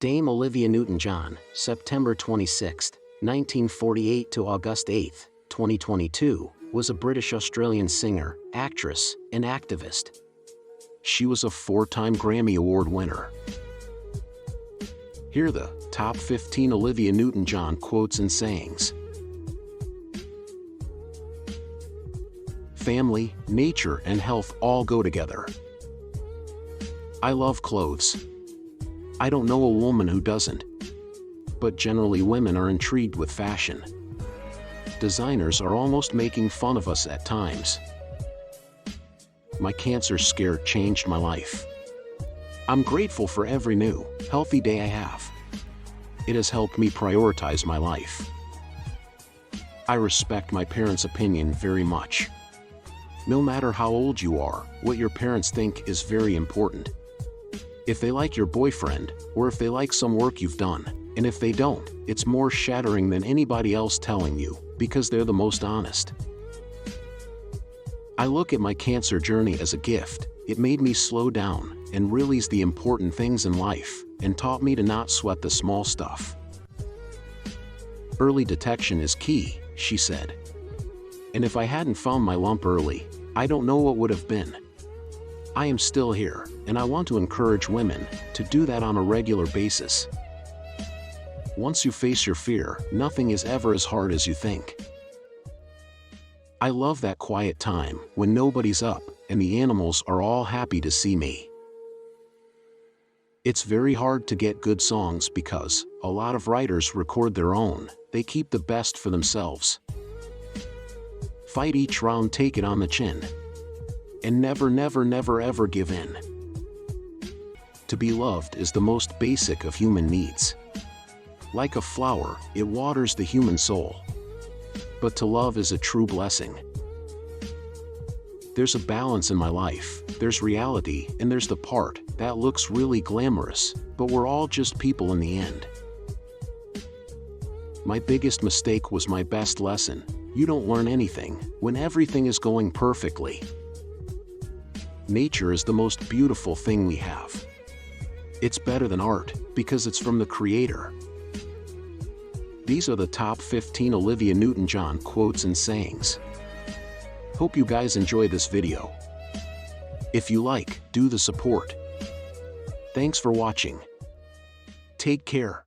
Dame Olivia Newton-John, September 26, 1948 to August 8, 2022, was a British-Australian singer, actress, and activist. She was a 4-time Grammy Award winner. Here are the top 15 Olivia Newton-John quotes and sayings. Family, nature, and health all go together. I love clothes. I don't know a woman who doesn't. But generally women are intrigued with fashion. Designers are almost making fun of us at times. My cancer scare changed my life. I'm grateful for every new, healthy day I have. It has helped me prioritize my life. I respect my parents' opinion very much. No matter how old you are, what your parents think is very important. If they like your boyfriend, or if they like some work you've done, and if they don't, it's more shattering than anybody else telling you, because they're the most honest. I look at my cancer journey as a gift. It made me slow down and realize the important things in life, and taught me to not sweat the small stuff. Early detection is key, she said. And if I hadn't found my lump early, I don't know what would have been. I am still here, and I want to encourage women to do that on a regular basis. Once you face your fear, nothing is ever as hard as you think. I love that quiet time when nobody's up and the animals are all happy to see me. It's very hard to get good songs because a lot of writers record their own. They keep the best for themselves. Fight each round, take it on the chin. And never, never, never ever give in. To be loved is the most basic of human needs. Like a flower, it waters the human soul. But to love is a true blessing. There's a balance in my life, there's reality, and there's the part that looks really glamorous, but we're all just people in the end. My biggest mistake was my best lesson. You don't learn anything when everything is going perfectly. Nature is the most beautiful thing we have. It's better than art because it's from the Creator. These are the top 15 Olivia Newton-John quotes and sayings. Hope you guys enjoy this video. If you like, do the support. Thanks for watching. Take care.